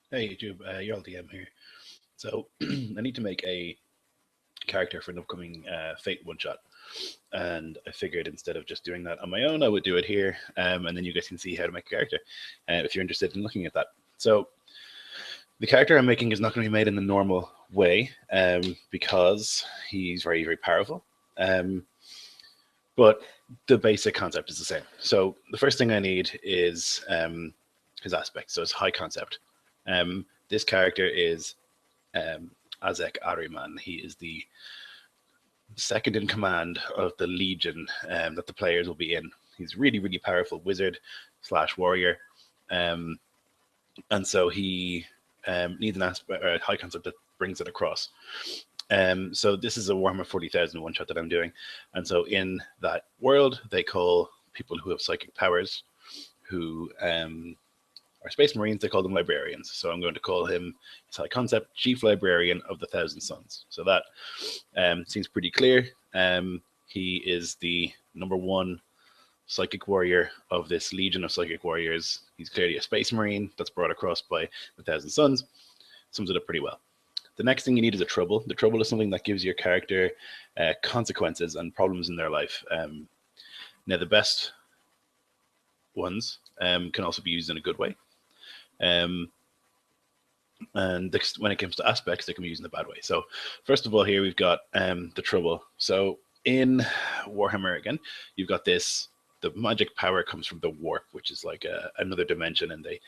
Hey YouTube, Yarl DM here. So I need to make a character for an upcoming Fate one shot, and I figured instead of just doing that on my own, I would do it here, and then you guys can see how to make a character, if you're interested in looking at that. So the character I'm making is not going to be made in the normal way, because he's very very powerful, um, but the basic concept is the same. So the first thing I need is his aspect. So it's high concept. This character is Azek Ahriman. He is the second in command of the legion that the players will be in. He's really, really powerful wizard slash warrior, um, and so he needs an aspect, or a high concept that brings it across. So this is a Warhammer 40,000 one shot that I'm doing, and so in that world, they call people who have psychic powers, who are space marines, they call them librarians. So I'm going to call him, his high concept, Chief Librarian of the Thousand Suns. So that seems pretty clear. He is the #1 psychic warrior of this legion of psychic warriors. He's clearly a space marine that's brought across by the Thousand Suns. Sums it up pretty well. The next thing you need is a trouble. The trouble is something that gives your character consequences and problems in their life. Now, the best ones can also be used in a good way. And when it comes to aspects, they can be used in a bad way. So first of all, here we've got the trouble. So in Warhammer, again, you've got this, the magic power comes from the warp, which is like another dimension, and they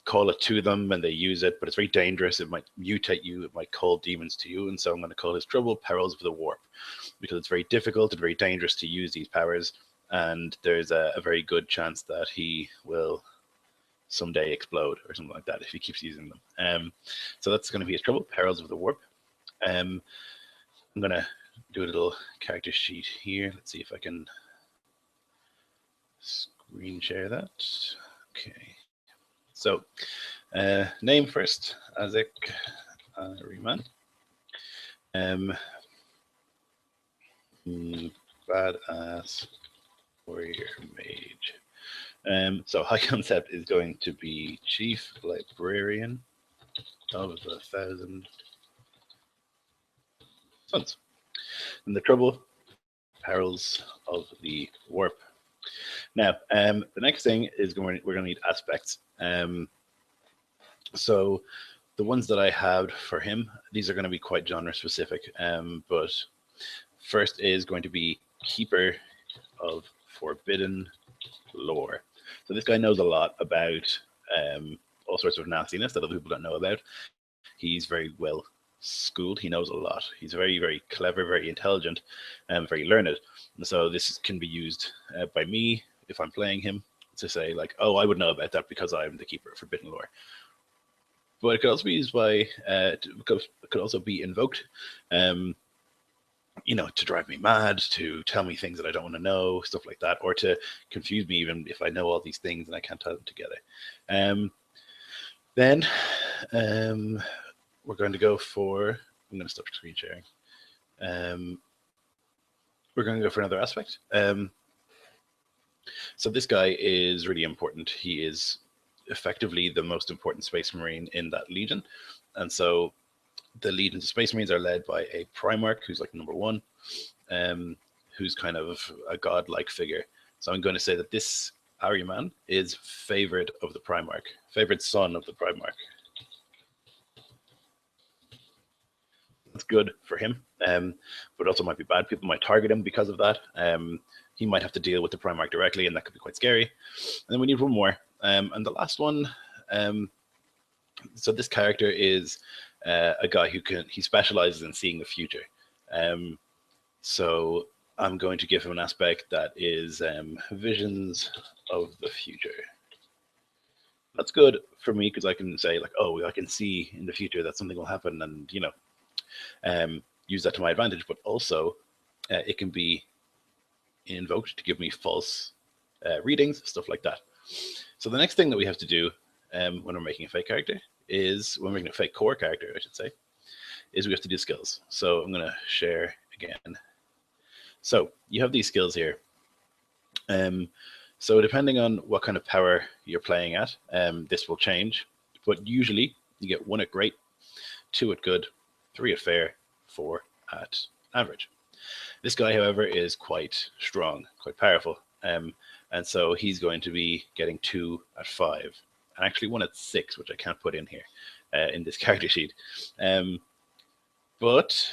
call it to them and they use it, but it's very dangerous. It might mutate you, it might call demons to you, and so I'm going to call his trouble Perils of the Warp, because it's very difficult and very dangerous to use these powers, and there's a very good chance that he will someday explode or something like that if he keeps using them. So that's going to be his trouble, Perils of the Warp. I'm going to do a little character sheet here. Let's see if I can screen share that. Okay. So name first, Azek Ahriman. Badass warrior mage. So high concept is going to be Chief Librarian of the Thousand Suns. And the trouble, Perils of the Warp. Now, the next thing is we're going to need aspects. So the ones that I have for him, these are going to be quite genre specific. But first is going to be Keeper of Forbidden Lore. So this guy knows a lot about all sorts of nastiness that other people don't know about. He's very well schooled. He knows a lot. He's very, very clever, very intelligent, and very learned. And so this can be used by me if I'm playing him to say like, oh, I would know about that because I'm the Keeper of Forbidden Lore. But it could also be used by, it could also be invoked, to drive me mad, to tell me things that I don't want to know, stuff like that, or to confuse me even if I know all these things and I can't tie them together. Then we're going to go for, I'm going to stop screen sharing. We're going to go for another aspect. So this guy is really important. He is effectively the most important space marine in that legion. And so the legions of space marines are led by a Primarch who's like #1, who's kind of a godlike figure. So I'm going to say that this Ahriman is favored of the Primarch, favored son of the Primarch. That's good for him, but also might be bad. People might target him because of that. He might have to deal with the Primarch directly, and that could be quite scary. And then we need one more. And the last one, so this character is a guy he specializes in seeing the future. So I'm going to give him an aspect that is visions of the future. That's good for me because I can say like, oh, I can see in the future that something will happen, and use that to my advantage. But also, it can be invoked to give me false readings, stuff like that. So the next thing that we have to do when we're making a fake character is, when we're making a fake core character, I should say, is we have to do skills. So I'm going to share again. So you have these skills here. So depending on what kind of power you're playing at, this will change. But usually You get 1 at great, 2 at good, 3 at fair, 4 at average. This guy, however, is quite strong, quite powerful. And so he's going to be getting 2 at 5, and actually 1 at 6, which I can't put in here in this character sheet. But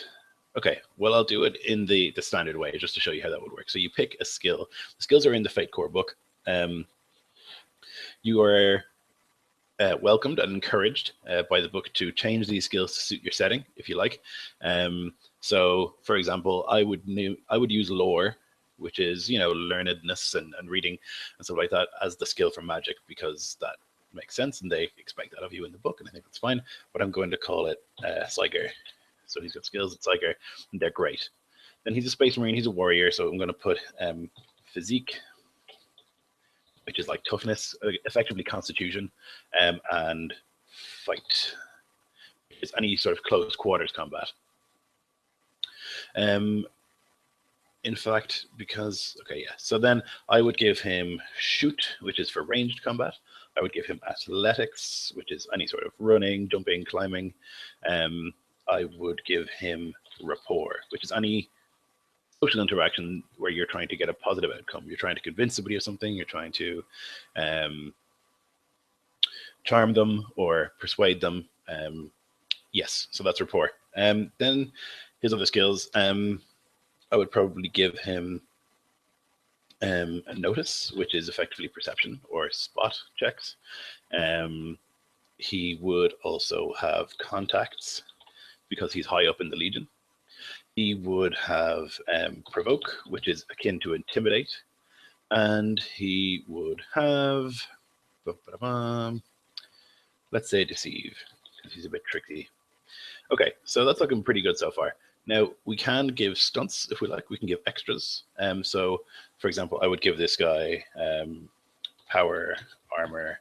okay, well, I'll do it in the standard way just to show you how that would work. So you pick a skill. The skills are in the Fate Core book. You are welcomed and encouraged by the book to change these skills to suit your setting, if you like. So, for example, I would use lore, which is, you know, learnedness and reading and stuff like that, as the skill for magic, because that makes sense and they expect that of you in the book, and I think that's fine. But I'm going to call it Psyker. So he's got skills at Psyker, and they're great. Then he's a Space Marine, he's a warrior, so I'm going to put Physique, which is like toughness, effectively constitution, and fight, which is any sort of close quarters combat. In fact, because, okay, yeah. So then I would give him shoot, which is for ranged combat. I would give him athletics, which is any sort of running, jumping, climbing. I would give him rapport, which is any social interaction where you're trying to get a positive outcome. You're trying to convince somebody of something. You're trying to charm them or persuade them. Yes, so that's rapport. Then his other skills. I would probably give him a notice, which is effectively perception or spot checks. He would also have contacts because he's high up in the Legion. He would have provoke, which is akin to intimidate. And he would have, let's say, deceive, because he's a bit tricky. Okay, so that's looking pretty good so far. Now, we can give stunts if we like. We can give extras. So, for example, I would give this guy power armor,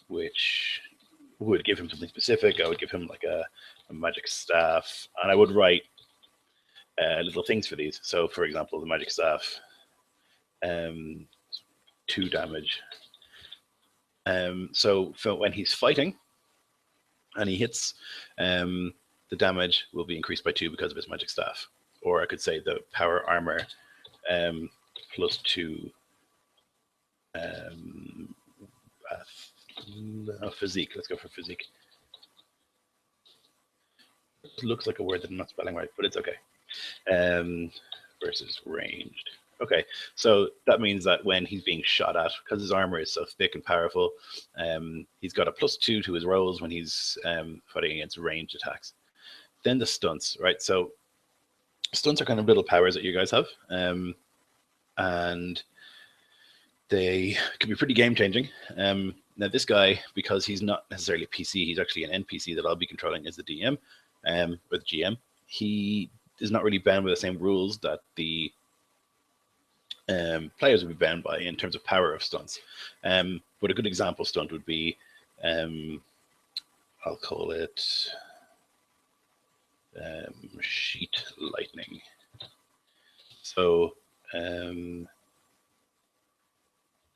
which would give him something specific. I would give him like a magic staff, and I would write little things for these. So, for example, the magic staff, 2 damage. So when he's fighting and he hits, the damage will be increased by 2 because of his magic staff. Or I could say the power armor plus 2 physique. Let's go for physique. It looks like a word that I'm not spelling right, but it's okay. Versus ranged. Okay, so that means that when he's being shot at, because his armor is so thick and powerful, he's got a +2 to his rolls when he's fighting against ranged attacks. Then the stunts, right? So stunts are kind of little powers that you guys have, and they can be pretty game-changing. Now this guy, because he's not necessarily PC, he's actually an NPC that I'll be controlling as the DM, or the GM. He is not really bound by the same rules that the players would be bound by in terms of power of stunts. But a good example stunt would be, I'll call it sheet lightning. So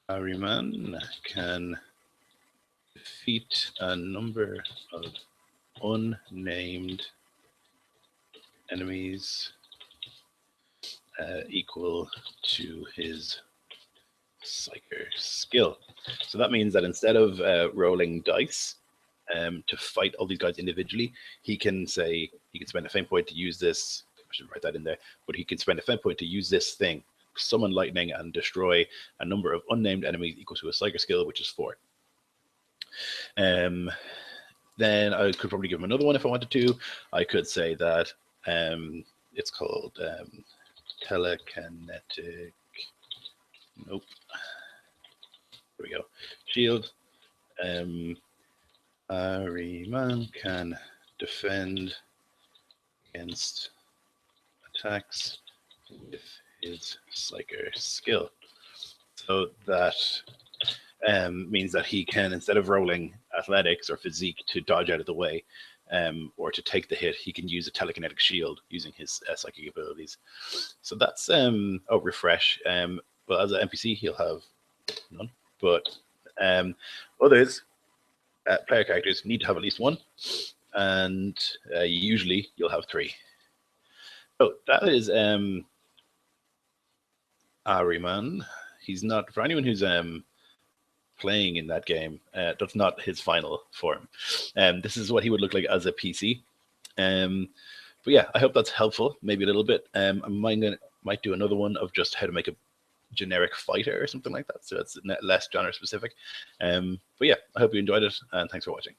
Ahriman can defeat a number of unnamed enemies equal to his Psyker skill. So that means that instead of rolling dice to fight all these guys individually, he can say he can spend a fate point to use this. I should write that in there, but he can spend a fate point to use this thing, summon lightning, and destroy a number of unnamed enemies equal to a Psyker skill, which is 4. Then I could probably give him another one if I wanted to. I could say that it's called telekinetic. Nope. There we go. Shield. Ahriman can defend against attacks with his Psyker skill. So that means that he can, instead of rolling athletics or physique to dodge out of the way, or to take the hit, he can use a telekinetic shield using his psychic abilities. So that's refresh. Well, as an NPC, he'll have none, but others player characters need to have at least one, and usually you'll have 3. So that is Ahriman. He's not, for anyone who's playing in that game, that's not his final form. This is what he would look like as a PC. But yeah, I hope that's helpful, maybe a little bit. I might do another one of just how to make a generic fighter or something like that, so it's less genre specific. But yeah, I hope you enjoyed it, and thanks for watching.